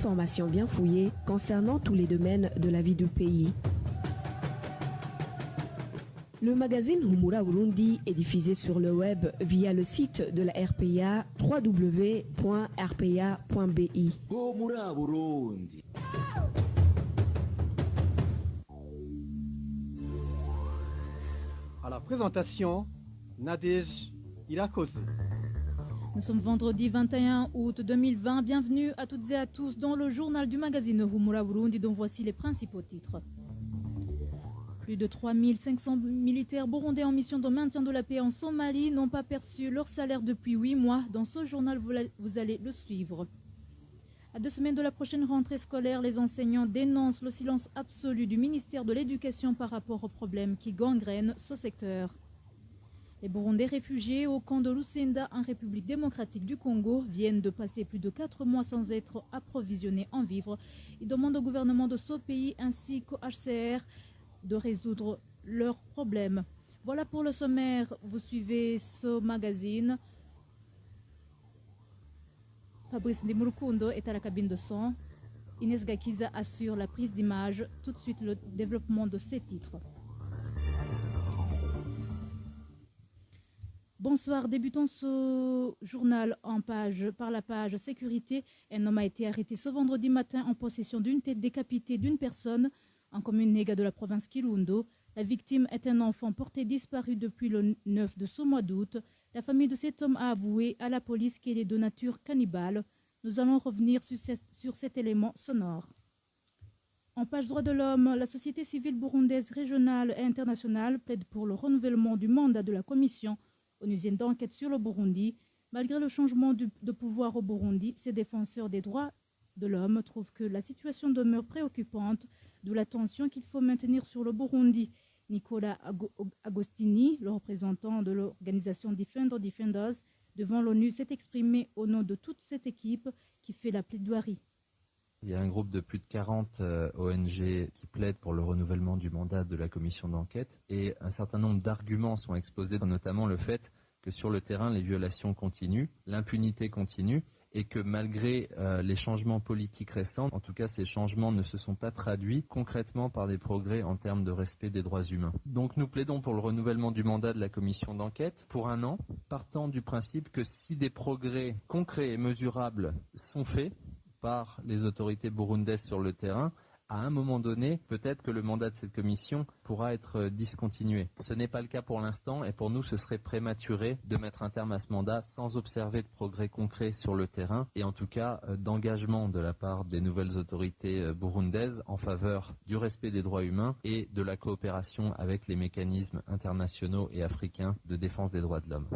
informations bien fouillées concernant tous les domaines de la vie du pays. Le magazine Humura Burundi est diffusé sur le web via le site de la RPA www.rpa.bi. Humura Burundi. À la présentation, Nadège Irakoze. Nous sommes vendredi 21 août 2020. Bienvenue à toutes et à tous dans le journal du magazine Humura Burundi dont voici les principaux titres. Plus de 3500 militaires burundais en mission de maintien de la paix en Somalie n'ont pas perçu leur salaire depuis 8 mois. Dans ce journal, vous allez le suivre. À 2 semaines de la prochaine rentrée scolaire, les enseignants dénoncent le silence absolu du ministère de l'Éducation par rapport aux problèmes qui gangrènent ce secteur. Les Burundais réfugiés au camp de Lusenda en République démocratique du Congo viennent de passer plus de 4 mois sans être approvisionnés en vivres. Ils demandent au gouvernement de ce pays ainsi qu'au HCR de résoudre leurs problèmes. Voilà pour le sommaire. Vous suivez ce magazine. Fabrice Ndimurukundo est à la cabine de son. Inès Gakiza assure la prise d'image. Tout de suite, le développement de ces titres. Bonsoir, débutons ce journal par la page sécurité. Un homme a été arrêté ce vendredi matin en possession d'une tête décapitée d'une personne en commune Nega de la province Kirundo. La victime est un enfant porté disparu depuis le 9 de ce mois d'août. La famille de cet homme a avoué à la police qu'il est de nature cannibale. Nous allons revenir sur cet élément sonore. En page droits de l'homme, la société civile burundaise régionale et internationale plaide pour le renouvellement du mandat de la commission onusienne d'enquête sur le Burundi. Malgré le changement de pouvoir au Burundi, ces défenseurs des droits de l'homme trouvent que la situation demeure préoccupante, d'où la tension qu'il faut maintenir sur le Burundi. Nicolas Agostini, le représentant de l'organisation Defenders, devant l'ONU, s'est exprimé au nom de toute cette équipe qui fait la plaidoirie. Il y a un groupe de plus de 40 ONG qui plaident pour le renouvellement du mandat de la commission d'enquête et un certain nombre d'arguments sont exposés, notamment le fait que sur le terrain, les violations continuent, l'impunité continue et que malgré les changements politiques récents, en tout cas ces changements ne se sont pas traduits concrètement par des progrès en termes de respect des droits humains. Donc nous plaidons pour le renouvellement du mandat de la commission d'enquête pour 1 an, partant du principe que si des progrès concrets et mesurables sont faits par les autorités burundaises sur le terrain, à un moment donné, peut-être que le mandat de cette commission pourra être discontinué. Ce n'est pas le cas pour l'instant et pour nous, ce serait prématuré de mettre un terme à ce mandat sans observer de progrès concrets sur le terrain et en tout cas d'engagement de la part des nouvelles autorités burundaises en faveur du respect des droits humains et de la coopération avec les mécanismes internationaux et africains de défense des droits de l'homme.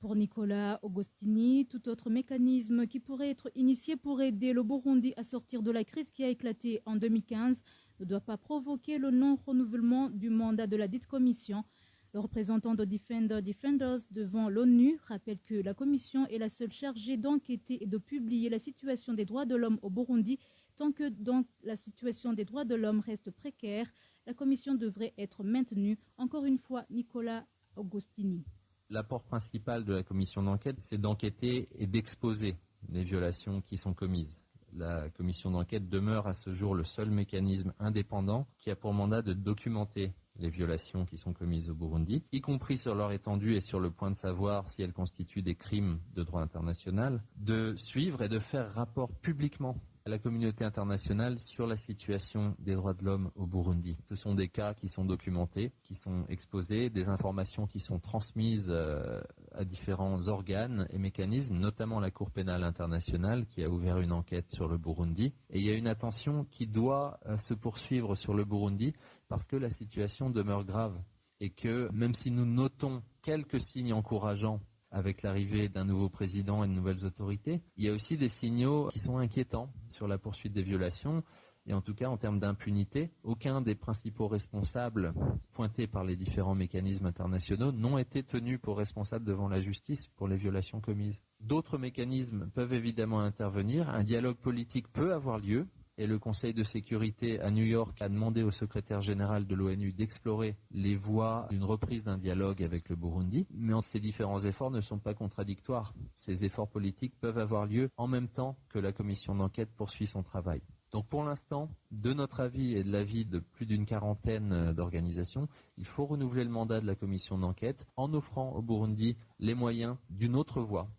Pour Nicolas Agostini, tout autre mécanisme qui pourrait être initié pour aider le Burundi à sortir de la crise qui a éclaté en 2015 ne doit pas provoquer le non-renouvellement du mandat de la dite commission. Le représentant de Defenders devant l'ONU rappelle que la commission est la seule chargée d'enquêter et de publier la situation des droits de l'homme au Burundi. Tant que donc la situation des droits de l'homme reste précaire, la commission devrait être maintenue. Encore une fois, Nicolas Agostini. L'apport principal de la commission d'enquête, c'est d'enquêter et d'exposer les violations qui sont commises. La commission d'enquête demeure à ce jour le seul mécanisme indépendant qui a pour mandat de documenter les violations qui sont commises au Burundi, y compris sur leur étendue et sur le point de savoir si elles constituent des crimes de droit international, de suivre et de faire rapport publiquement à la communauté internationale sur la situation des droits de l'homme au Burundi. Ce sont des cas qui sont documentés, qui sont exposés, des informations qui sont transmises à différents organes et mécanismes, notamment la Cour pénale internationale qui a ouvert une enquête sur le Burundi. Et il y a une attention qui doit se poursuivre sur le Burundi parce que la situation demeure grave et que même si nous notons quelques signes encourageants avec l'arrivée d'un nouveau président et de nouvelles autorités, il y a aussi des signaux qui sont inquiétants sur la poursuite des violations et en tout cas en termes d'impunité. Aucun des principaux responsables pointés par les différents mécanismes internationaux n'ont été tenus pour responsables devant la justice pour les violations commises. D'autres mécanismes peuvent évidemment intervenir, un dialogue politique peut avoir lieu et le Conseil de sécurité à New York a demandé au secrétaire général de l'ONU d'explorer les voies d'une reprise d'un dialogue avec le Burundi. Mais ces différents efforts ne sont pas contradictoires. Ces efforts politiques peuvent avoir lieu en même temps que la commission d'enquête poursuit son travail. Donc pour l'instant, de notre avis et de l'avis de plus d'une quarantaine d'organisations, il faut renouveler le mandat de la commission d'enquête en offrant au Burundi les moyens d'une autre voie.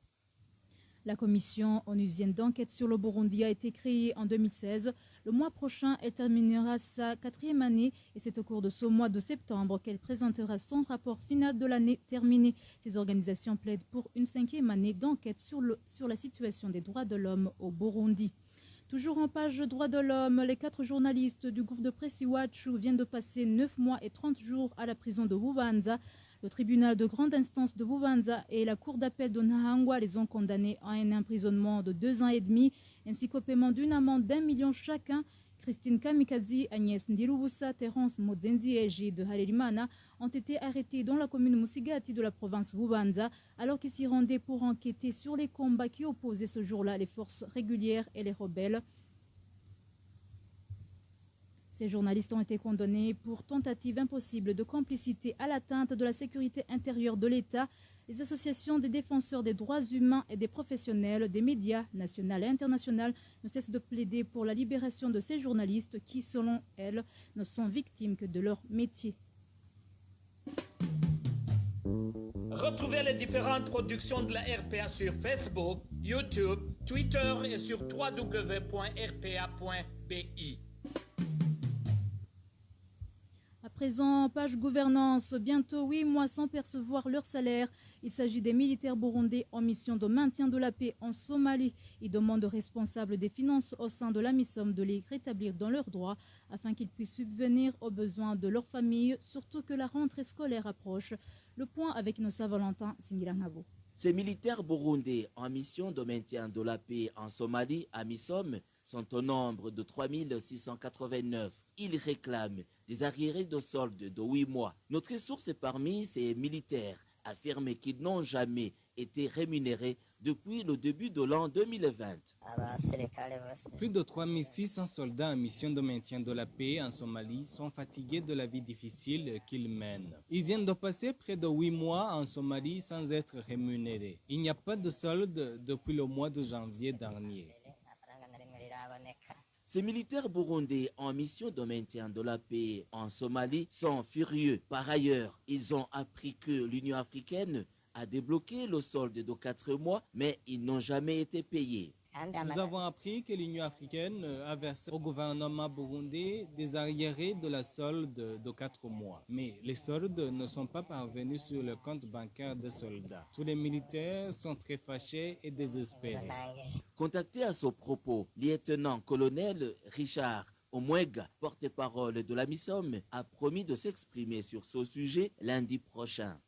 La commission onusienne d'enquête sur le Burundi a été créée en 2016. Le mois prochain, elle terminera sa 4e année et c'est au cours de ce mois de septembre qu'elle présentera son rapport final de l'année terminée. Ces organisations plaident pour une 5e année d'enquête sur la situation des droits de l'homme au Burundi. Toujours en page droits de l'homme, les 4 journalistes du groupe de presse Iwachu viennent de passer 9 mois et 30 jours à la prison de Bubanza. Le tribunal de grande instance de Bubanza et la cour d'appel de Nahangwa les ont condamnés à un emprisonnement de 2 ans et demi, ainsi qu'au paiement d'une amende d'1 million chacun. Christine Kamikazi, Agnès Ndirubusa, Terence Mozenzi et Gide Halerimana ont été arrêtés dans la commune Musigati de la province Bubanza, alors qu'ils s'y rendaient pour enquêter sur les combats qui opposaient ce jour-là les forces régulières et les rebelles. Ces journalistes ont été condamnés pour tentative impossible de complicité à l'atteinte de la sécurité intérieure de l'État. Les associations des défenseurs des droits humains et des professionnels des médias nationaux et internationaux ne cessent de plaider pour la libération de ces journalistes qui, selon elles, ne sont victimes que de leur métier. Retrouvez les différentes productions de la RPA sur Facebook, YouTube, Twitter et sur www.rpa.bi. À présent, page gouvernance, bientôt 8 mois sans percevoir leur salaire. Il s'agit des militaires burundais en mission de maintien de la paix en Somalie. Ils demandent aux responsables des finances au sein de la MISOM de les rétablir dans leurs droits afin qu'ils puissent subvenir aux besoins de leurs familles, surtout que la rentrée scolaire approche. Le point avec Nossa Valentin Singirangabo. Ces militaires burundais en mission de maintien de la paix en Somalie, à MISOM, sont au nombre de 3689. Ils réclament des arriérés de solde de 8 mois. Notre source parmi ces militaires affirme qu'ils n'ont jamais été rémunérés depuis le début de l'an 2020. Plus de 3600 soldats en mission de maintien de la paix en Somalie sont fatigués de la vie difficile qu'ils mènent. Ils viennent de passer près de 8 mois en Somalie sans être rémunérés. Il n'y a pas de solde depuis le mois de janvier dernier. Ces militaires burundais en mission de maintien de la paix en Somalie sont furieux. Par ailleurs, ils ont appris que l'Union africaine a débloqué le solde de 4 mois, mais ils n'ont jamais été payés. Nous avons appris que l'Union africaine a versé au gouvernement burundais des arriérés de la solde de 4 mois. Mais les soldes ne sont pas parvenus sur le compte bancaire des soldats. Tous les militaires sont très fâchés et désespérés. Contacté à ce propos, lieutenant-colonel Richard Omwega, porte-parole de la MISOM, a promis de s'exprimer sur ce sujet lundi prochain.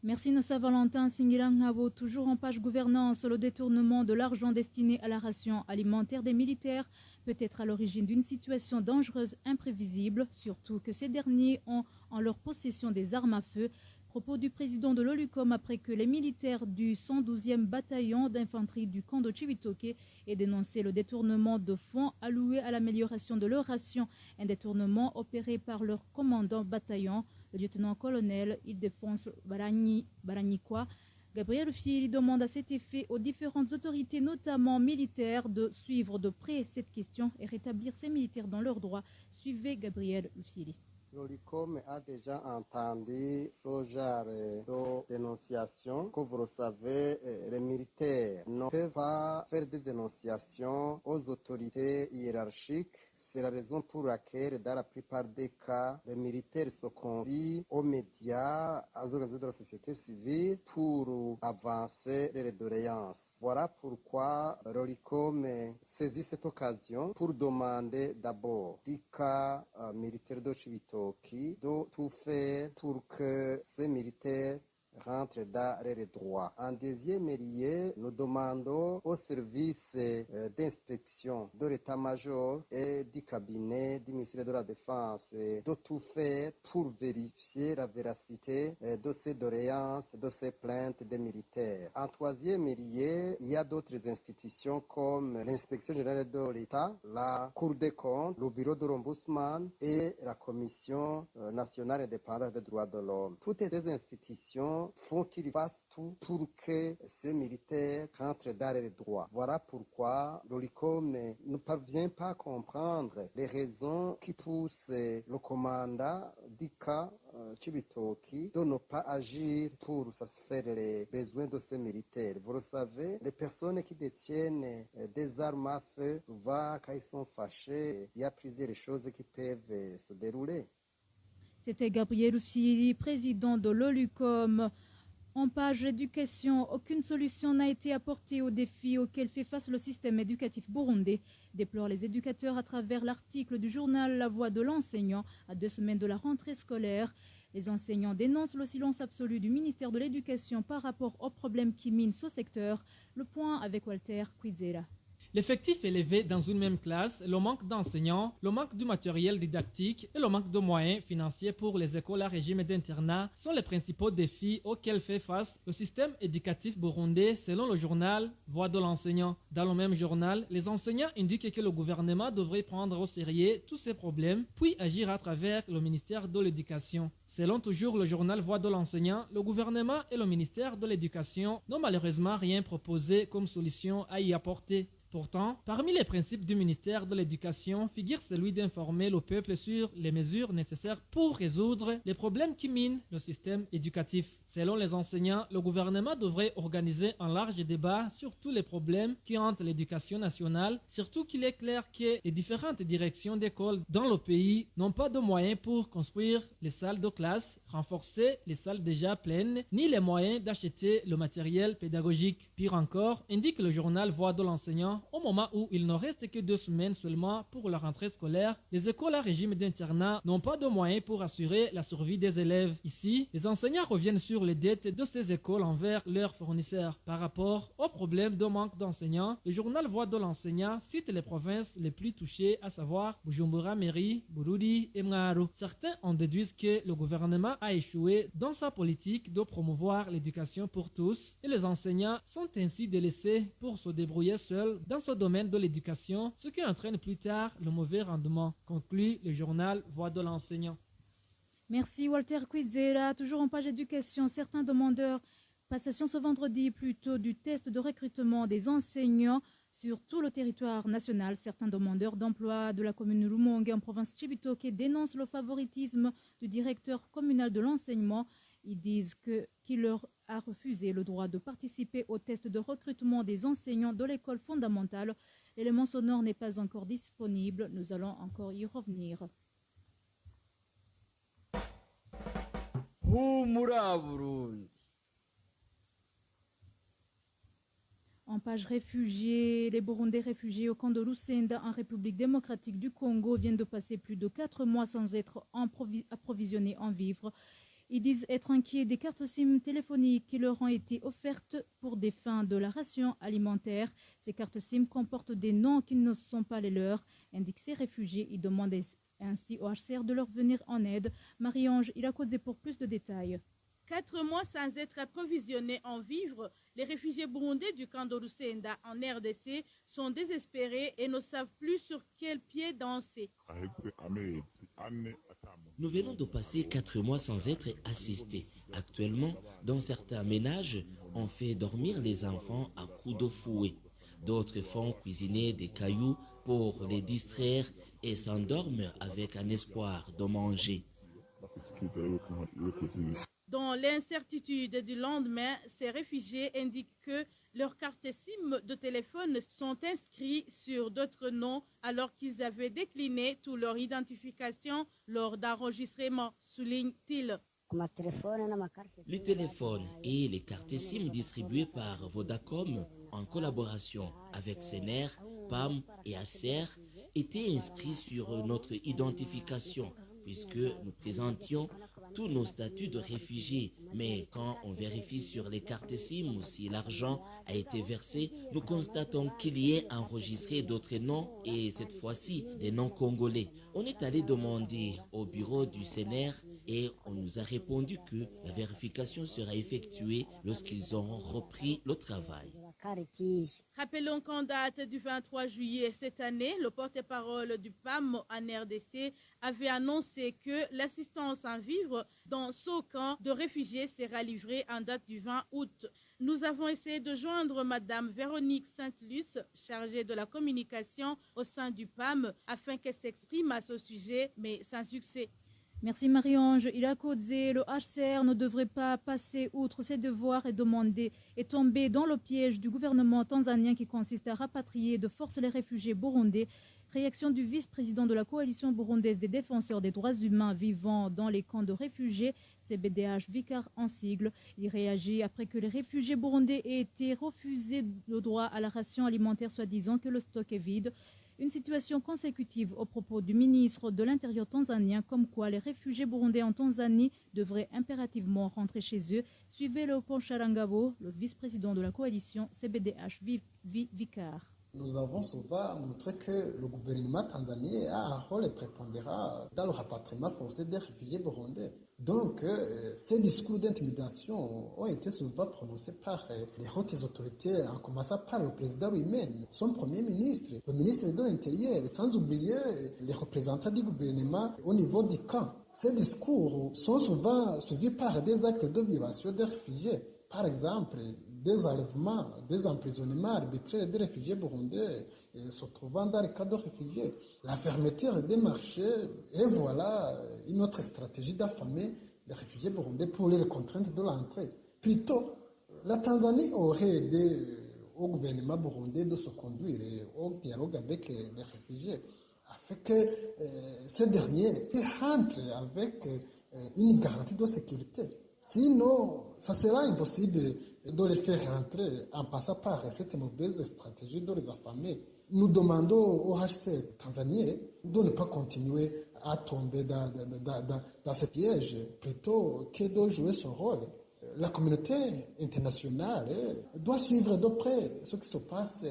Merci Nossa Valentin Singirangabo. Toujours en page gouvernance, le détournement de l'argent destiné à la ration alimentaire des militaires peut être à l'origine d'une situation dangereuse, imprévisible, surtout que ces derniers ont en leur possession des armes à feu. Propos du président de l'OLUCOM après que les militaires du 112e bataillon d'infanterie du camp de Chibitoke aient dénoncé le détournement de fonds alloués à l'amélioration de leur ration, un détournement opéré par leur commandant bataillon, le lieutenant-colonel Ildefonse Baragnikwa. Gabriel Fili demande à cet effet aux différentes autorités, notamment militaires, de suivre de près cette question et rétablir ces militaires dans leurs droits. Suivez Gabriel Fili. L'OLUCOM a déjà entendu ce genre de dénonciation. Comme vous le savez, les militaires ne peuvent pas faire des dénonciations aux autorités hiérarchiques. C'est la raison pour laquelle, dans la plupart des cas, les militaires se confient aux médias, aux organisations de la société civile pour avancer les doléances. Voilà pourquoi l'OLUCOM saisit cette occasion pour demander d'abord du cas militaire de Chibitoke de tout faire pour que ces militaires rentrent dans leurs droits. En deuxième lieu, nous demandons aux services d'inspection de l'état-major et du cabinet du ministère de la Défense de tout faire pour vérifier la véracité de ces doléances, de ces plaintes des militaires. En troisième lieu, il y a d'autres institutions comme l'inspection générale de l'État, la Cour des comptes, le bureau de l'Ombudsman et la Commission nationale indépendante des droits de l'homme. Toutes ces institutions font qu'ils fassent tout pour que ces militaires rentrent dans leurs droits. Voilà pourquoi l'OLICOM ne parvient pas à comprendre les raisons qui poussent le commandant du camp Chibitoki de ne pas agir pour satisfaire les besoins de ces militaires. Vous le savez, les personnes qui détiennent des armes à feu, souvent quand ils sont fâchés, il y a plusieurs choses qui peuvent se dérouler. C'était Gabriel Rufsiri, président de l'OLUCOM. En page éducation, aucune solution n'a été apportée aux défis auxquels fait face le système éducatif burundais, déplorent les éducateurs à travers l'article du journal La Voix de l'enseignant à 2 semaines de la rentrée scolaire. Les enseignants dénoncent le silence absolu du ministère de l'Éducation par rapport aux problèmes qui minent ce secteur. Le point avec Walter Quizera. L'effectif élevé dans une même classe, le manque d'enseignants, le manque du matériel didactique et le manque de moyens financiers pour les écoles à régime d'internat sont les principaux défis auxquels fait face le système éducatif burundais selon le journal Voix de l'enseignant. Dans le même journal, les enseignants indiquent que le gouvernement devrait prendre au sérieux tous ces problèmes puis agir à travers le ministère de l'Éducation. Selon toujours le journal Voix de l'enseignant, le gouvernement et le ministère de l'Éducation n'ont malheureusement rien proposé comme solution à y apporter. Pourtant, parmi les principes du ministère de l'Éducation figure celui d'informer le peuple sur les mesures nécessaires pour résoudre les problèmes qui minent le système éducatif. Selon les enseignants, le gouvernement devrait organiser un large débat sur tous les problèmes qui hantent l'éducation nationale, surtout qu'il est clair que les différentes directions d'école dans le pays n'ont pas de moyens pour construire les salles de classe, renforcer les salles déjà pleines, ni les moyens d'acheter le matériel pédagogique. Pire encore, indique le journal Voix de l'enseignant, au moment où il ne reste que 2 semaines seulement pour la rentrée scolaire, les écoles à régime d'internat n'ont pas de moyens pour assurer la survie des élèves. Ici, les enseignants reviennent sur les dettes de ces écoles envers leurs fournisseurs. Par rapport au problème de manque d'enseignants, le journal Voix de l'enseignant cite les provinces les plus touchées, à savoir Bujumbura, Meri, Bururi et Mwaro. Certains en déduisent que le gouvernement a échoué dans sa politique de promouvoir l'éducation pour tous et les enseignants sont ainsi délaissés pour se débrouiller seuls dans ce domaine de l'éducation, ce qui entraîne plus tard le mauvais rendement, conclut le journal Voix de l'enseignant. Merci Walter Quizera. Toujours en page éducation, certains demandeurs, passation ce vendredi plutôt du test de recrutement des enseignants sur tout le territoire national. Certains demandeurs d'emploi de la commune Rumonge en province Chibitoke dénoncent le favoritisme du directeur communal de l'enseignement. Ils disent qu'il leur a refusé le droit de participer au test de recrutement des enseignants de l'école fondamentale. L'élément sonore n'est pas encore disponible. Nous allons encore y revenir. En page réfugiés, les Burundais réfugiés au camp de Lusenda en République démocratique du Congo viennent de passer plus de 4 mois sans être approvisionnés en vivres. Ils disent être inquiets des cartes SIM téléphoniques qui leur ont été offertes pour des fins de la ration alimentaire. Ces cartes SIM comportent des noms qui ne sont pas les leurs, indiquent ces réfugiés. Ils demandent ainsi au HCR de leur venir en aide. Marie-Ange Ilakodze pour plus de détails. 4 mois sans être approvisionnés en vivres, les réfugiés burundais du camp de Lusenda en RDC sont désespérés et ne savent plus sur quel pied danser. Nous venons de passer 4 mois sans être assistés. Actuellement, dans certains ménages, on fait dormir les enfants à coups de fouet. D'autres font cuisiner des cailloux pour les distraire et s'endorment avec un espoir de manger. Dans l'incertitude du lendemain, ces réfugiés indiquent que leurs cartes SIM de téléphone sont inscrites sur d'autres noms alors qu'ils avaient décliné toute leur identification lors d'enregistrement, souligne-t-il. Les téléphones et les cartes SIM distribuées par Vodacom en collaboration avec Sener, PAM et Acer étaient inscrits sur notre identification puisque nous présentions tous nos statuts de réfugiés. Mais quand on vérifie sur les cartes SIM ou si l'argent a été versé, nous constatons qu'il y est enregistré d'autres noms et cette fois-ci des noms congolais. On est allé demander au bureau du CNR et on nous a répondu que la vérification sera effectuée lorsqu'ils auront repris le travail. Rappelons qu'en date du 23 juillet cette année, le porte-parole du PAM en RDC avait annoncé que l'assistance en vivres dans ce camp de réfugiés sera livrée en date du 20 août. Nous avons essayé de joindre Madame Véronique Sainte-Luce, chargée de la communication au sein du PAM, afin qu'elle s'exprime à ce sujet, mais sans succès. Merci Marie-Ange. Irakodze, le HCR ne devrait pas passer outre ses devoirs et tomber dans le piège du gouvernement tanzanien qui consiste à rapatrier de force les réfugiés burundais. Réaction du vice-président de la coalition burundaise des défenseurs des droits humains vivant dans les camps de réfugiés, CBDH Vicar en sigle. Il réagit après que les réfugiés burundais aient été refusés le droit à la ration alimentaire, soi-disant que le stock est vide. Une situation consécutive au propos du ministre de l'Intérieur tanzanien, comme quoi les réfugiés burundais en Tanzanie devraient impérativement rentrer chez eux. Suivez Leopold Charangabo, le vice-président de la coalition CBDH Vicar. Nous avons souvent montré que le gouvernement tanzanien a un rôle prépondérant dans le rapatriement forcé des réfugiés burundais. Donc, ces discours d'intimidation ont été souvent prononcés par les hautes autorités, en commençant par le président lui-même, son premier ministre, le ministre de l'Intérieur, sans oublier les représentants du gouvernement au niveau du camp. Ces discours sont souvent suivis par des actes de violation des réfugiés. Par exemple, des enlèvements, des emprisonnements arbitraires des réfugiés burundais se trouvant dans les camps de réfugiés. La fermeture des marchés, et voilà une autre stratégie d'affamer les réfugiés burundais pour les contraintes de l'entrée. Plutôt, la Tanzanie aurait aidé au gouvernement burundais de se conduire au dialogue avec les réfugiés, afin que ces derniers rentrent avec une garantie de sécurité. Sinon, ça sera impossible de les faire rentrer en passant par cette mauvaise stratégie de les affamer. Nous demandons au HCR tanzanien de ne pas continuer à tomber dans ce piège, plutôt que de jouer son rôle. La communauté internationale doit suivre de près ce qui se passe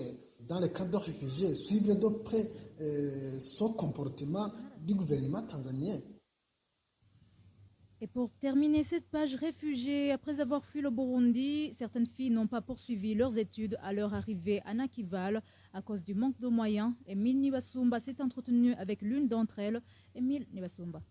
dans les camps de réfugiés, suivre de près ce comportement du gouvernement tanzanien. Et pour terminer cette page réfugiés, après avoir fui le Burundi, certaines filles n'ont pas poursuivi leurs études à leur arrivée à Nakival à cause du manque de moyens. Emile Nibasumba s'est entretenu avec l'une d'entre elles. Emile Nibasumba.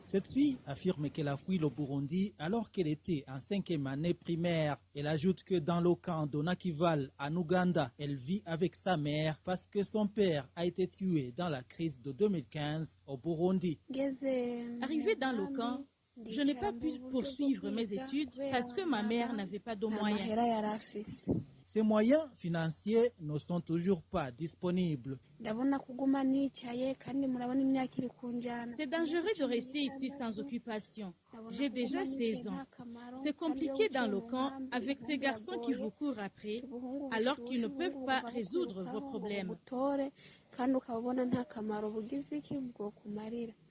Cette fille affirme qu'elle a fui le Burundi alors qu'elle était en 5e année primaire. Elle ajoute que dans le camp de Nakival, en Ouganda, elle vit avec sa mère parce que son père a été tué dans la crise de 2015 au Burundi. Arrivée dans le camp, je n'ai pas pu poursuivre mes études parce que ma mère n'avait pas de moyens. Ces moyens financiers ne sont toujours pas disponibles. C'est dangereux de rester ici sans occupation. J'ai déjà 16 ans. C'est compliqué dans le camp avec ces garçons qui vous courent après alors qu'ils ne peuvent pas résoudre vos problèmes.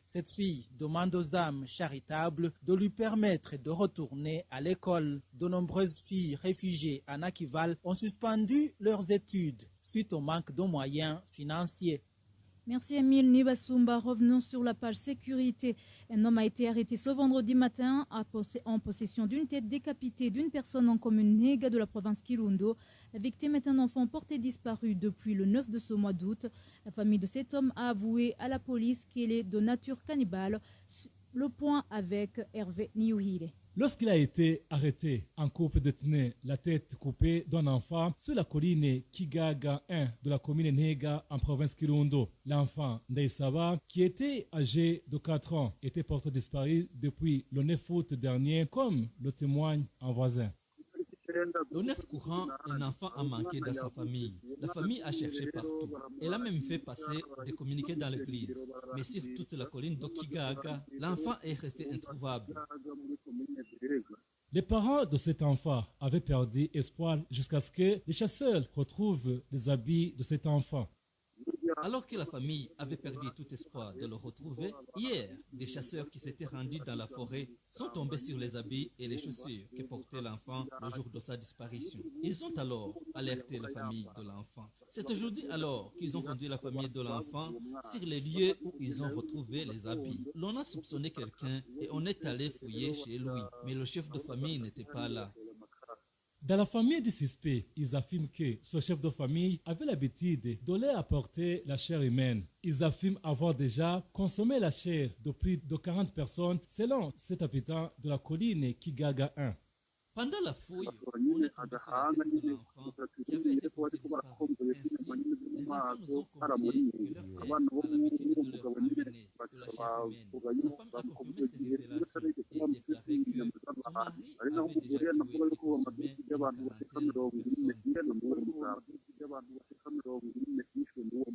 Cette fille demande aux âmes charitables de lui permettre de retourner à l'école. De nombreuses filles réfugiées à Nakival ont suspendu leurs études suite au manque de moyens financiers. Merci Emile Nibasumba. Revenons sur la page sécurité. Un homme a été arrêté ce vendredi matin en possession d'une tête décapitée d'une personne en commune Nega de la province Kirundo. La victime est un enfant porté disparu depuis le 9 de ce mois d'août. La famille de cet homme a avoué à la police qu'il est de nature cannibale. Le point avec Hervé Niouhile. Lorsqu'il a été arrêté en couple de tenir la tête coupée d'un enfant sur la colline Kigaga 1 de la commune Nega en province Kirundo, l'enfant Ndaïsaba, qui était âgé de 4 ans, était porté disparu depuis le 9 août dernier, comme le témoigne un voisin. Le 9 courant, un enfant a manqué dans sa famille. La famille a cherché partout. Elle a même fait passer des communiqués dans l'église. Mais sur toute la colline d'Okigaga, l'enfant est resté introuvable. Les parents de cet enfant avaient perdu espoir jusqu'à ce que les chasseurs retrouvent les habits de cet enfant. Alors que la famille avait perdu tout espoir de le retrouver, hier, des chasseurs qui s'étaient rendus dans la forêt sont tombés sur les habits et les chaussures que portait l'enfant le jour de sa disparition. Ils ont alors alerté la famille de l'enfant. C'est aujourd'hui alors qu'ils ont conduit la famille de l'enfant sur les lieux où ils ont retrouvé les habits. L'on a soupçonné quelqu'un et on est allé fouiller chez lui, mais le chef de famille n'était pas là. Dans la famille du suspect, ils affirment que ce chef de famille avait l'habitude de leur apporter la chair humaine. Ils affirment avoir déjà consommé la chair de plus de 40 personnes selon cet habitant de la colline Kigaga 1. Pendant la fouille, on est tombé sur la tête de l'enfant qui avait été porté disparu. Ainsi, les enfants nous ont confié que leur père a l'habitude de leur amener de la chair humaine. Sa femme a confirmé ces révélations et déclaré que son mari avait déjà tué et consommé une quarantaine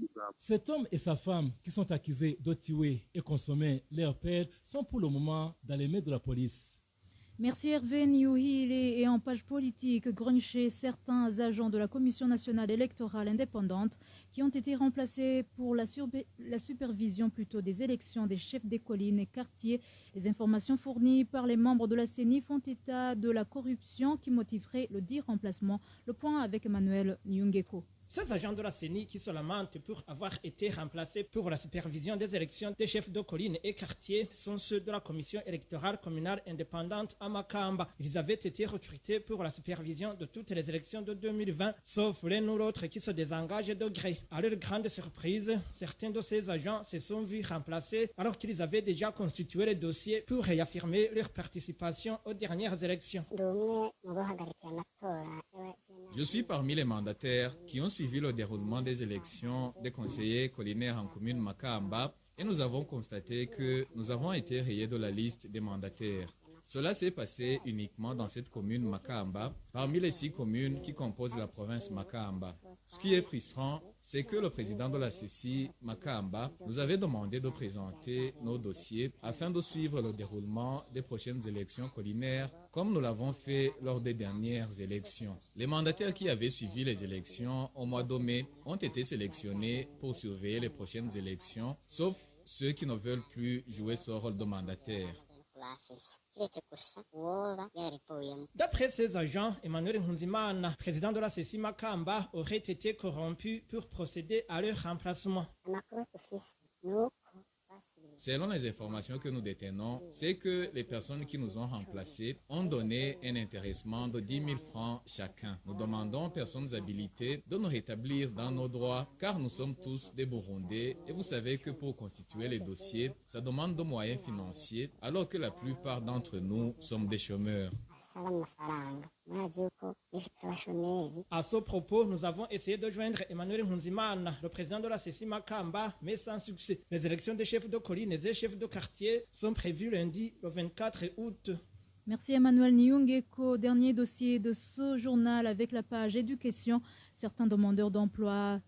de personnes. Cet homme et sa femme qui sont accusés de tuer et consommer leur père sont pour le moment dans les mains de la police. Merci Hervé Niouhile. Et en page politique, Grunché, certains agents de la Commission nationale électorale indépendante qui ont été remplacés pour la supervision des élections des chefs des collines et quartiers. Les informations fournies par les membres de la CENI font état de la corruption qui motiverait le dit remplacement. Le point avec Emmanuel Nyungeko. Ces agents de la CENI qui se lamentent pour avoir été remplacés pour la supervision des élections des chefs de collines et quartiers sont ceux de la commission électorale communale indépendante à Makamba. Ils avaient été recrutés pour la supervision de toutes les élections de 2020, sauf l'un ou l'autre qui se désengage de gré. À leur grande surprise, certains de ces agents se sont vus remplacés alors qu'ils avaient déjà constitué les dossiers pour réaffirmer leur participation aux dernières élections. Je suis parmi les mandataires qui ont suivi le déroulement des élections des conseillers collinaires en commune Makamba et nous avons constaté que nous avons été rayés de la liste des mandataires. Cela s'est passé uniquement dans cette commune Makamba, parmi les 6 communes qui composent la province Makamba. Ce qui est frustrant, c'est que le président de la CECI, Makamba, nous avait demandé de présenter nos dossiers afin de suivre le déroulement des prochaines élections collinaires, comme nous l'avons fait lors des dernières élections. Les mandataires qui avaient suivi les élections au mois de mai ont été sélectionnés pour surveiller les prochaines élections, sauf ceux qui ne veulent plus jouer ce rôle de mandataire. D'après ces agents, Emmanuel Nkunzimana, président de la CECI Makamba, aurait été corrompu pour procéder à leur remplacement. Selon les informations que nous détenons, c'est que les personnes qui nous ont remplacés ont donné un intéressement de 10 000 francs chacun. Nous demandons aux personnes habilitées de nous rétablir dans nos droits, car nous sommes tous des Burundais et vous savez que pour constituer les dossiers, ça demande de moyens financiers, alors que la plupart d'entre nous sommes des chômeurs. À ce propos, nous avons essayé de joindre Emmanuel Nkunzimana, le président de la CECI Makamba, mais sans succès. Les élections des chefs de colline et des chefs de quartier sont prévues lundi, le 24 août. Merci Emmanuel Nyungeko. Dernier dossier de ce journal avec la page éducation. Certains demandeurs d'emploi,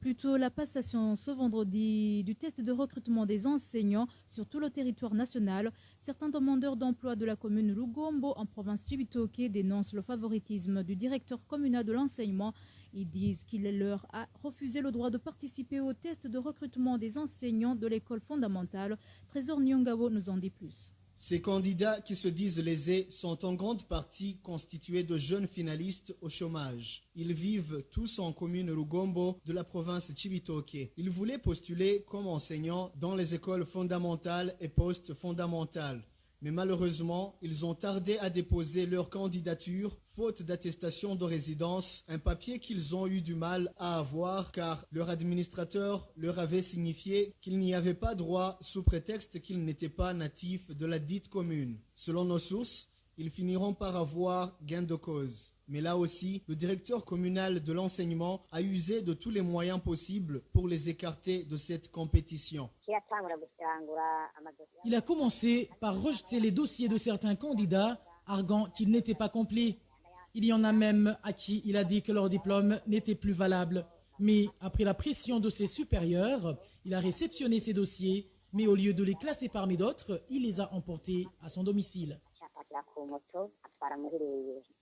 plutôt la passation ce vendredi du test de recrutement des enseignants sur tout le territoire national. Certains demandeurs d'emploi de la commune Lugombo en province Cibitoke dénoncent le favoritisme du directeur communal de l'enseignement. Ils disent qu'il leur a refusé le droit de participer au test de recrutement des enseignants de l'école fondamentale. Trésor Nyongabo nous en dit plus. Ces candidats qui se disent lésés sont en grande partie constitués de jeunes finalistes au chômage. Ils vivent tous en commune Lugombo de la province Cibitoke. Ils voulaient postuler comme enseignants dans les écoles fondamentales et post-fondamentales. Mais malheureusement, ils ont tardé à déposer leur candidature, faute d'attestation de résidence, un papier qu'ils ont eu du mal à avoir car leur administrateur leur avait signifié qu'ils n'y avaient pas droit sous prétexte qu'ils n'étaient pas natifs de la dite commune. Selon nos sources, ils finiront par avoir gain de cause. Mais là aussi, le directeur communal de l'enseignement a usé de tous les moyens possibles pour les écarter de cette compétition. Il a commencé par rejeter les dossiers de certains candidats, arguant qu'ils n'étaient pas complets. Il y en a même à qui il a dit que leur diplôme n'était plus valable. Mais après la pression de ses supérieurs, il a réceptionné ces dossiers, mais au lieu de les classer parmi d'autres, il les a emportés à son domicile.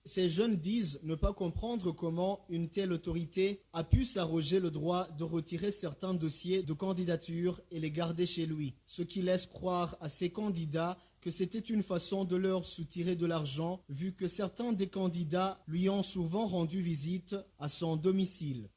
Ces jeunes disent ne pas comprendre comment une telle autorité a pu s'arroger le droit de retirer certains dossiers de candidature et les garder chez lui, ce qui laisse croire à ces candidats que c'était une façon de leur soutirer de l'argent, vu que certains des candidats lui ont souvent rendu visite à son domicile.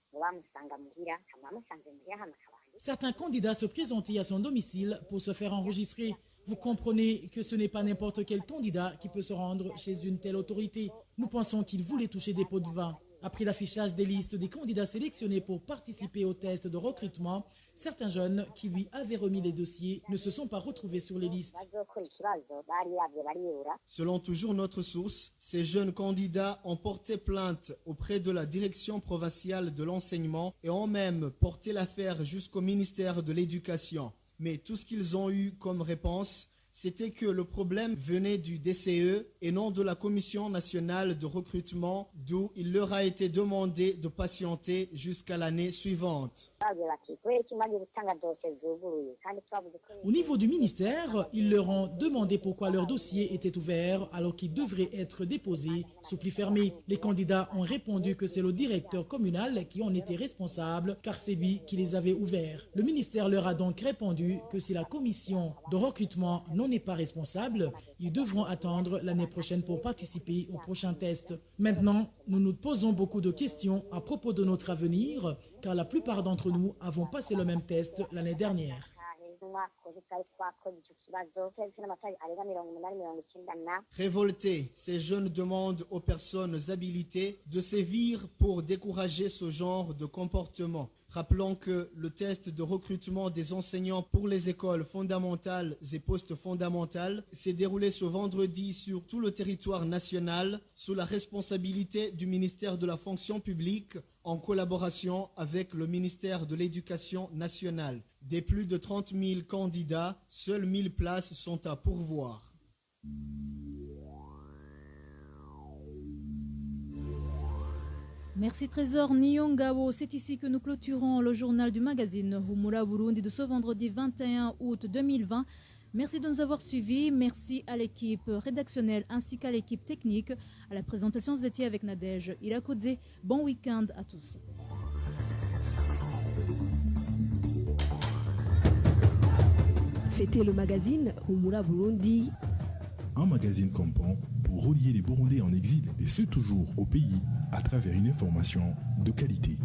Certains candidats se présentaient à son domicile pour se faire enregistrer. Vous comprenez que ce n'est pas n'importe quel candidat qui peut se rendre chez une telle autorité. Nous pensons qu'il voulait toucher des pots de vin. Après l'affichage des listes des candidats sélectionnés pour participer au test de recrutement, certains jeunes qui lui avaient remis les dossiers ne se sont pas retrouvés sur les listes. Selon toujours notre source, ces jeunes candidats ont porté plainte auprès de la direction provinciale de l'enseignement et ont même porté l'affaire jusqu'au ministère de l'Éducation. Mais tout ce qu'ils ont eu comme réponse, c'était que le problème venait du DCE et non de la Commission nationale de recrutement, d'où il leur a été demandé de patienter jusqu'à l'année suivante. Au niveau du ministère, ils leur ont demandé pourquoi leur dossier était ouvert alors qu'il devrait être déposé sous pli fermé. Les candidats ont répondu que c'est le directeur communal qui en était responsable car c'est lui qui les avait ouverts. Le ministère leur a donc répondu que si la commission de recrutement n'en est pas responsable, ils devront attendre l'année prochaine pour participer au prochain test. Maintenant, nous nous posons beaucoup de questions à propos de notre avenir car la plupart d'entre nous avons passé le même test l'année dernière. Révoltés, ces jeunes demandent aux personnes habilitées de sévir pour décourager ce genre de comportement. Rappelons que le test de recrutement des enseignants pour les écoles fondamentales et post-fondamentales s'est déroulé ce vendredi sur tout le territoire national sous la responsabilité du ministère de la fonction publique en collaboration avec le ministère de l'Éducation nationale. Des plus de 30 000 candidats, seules 1000 places sont à pourvoir. Merci Trésor Nyongabo. C'est ici que nous clôturons le journal du magazine Humura Burundi de ce vendredi 21 août 2020. Merci de nous avoir suivis. Merci à l'équipe rédactionnelle ainsi qu'à l'équipe technique. À la présentation, vous étiez avec Nadège Irakodze. Bon week-end à tous. C'était le magazine Humura Burundi. Un magazine complet pour relier les Burundais en exil et ceux toujours au pays à travers une information de qualité.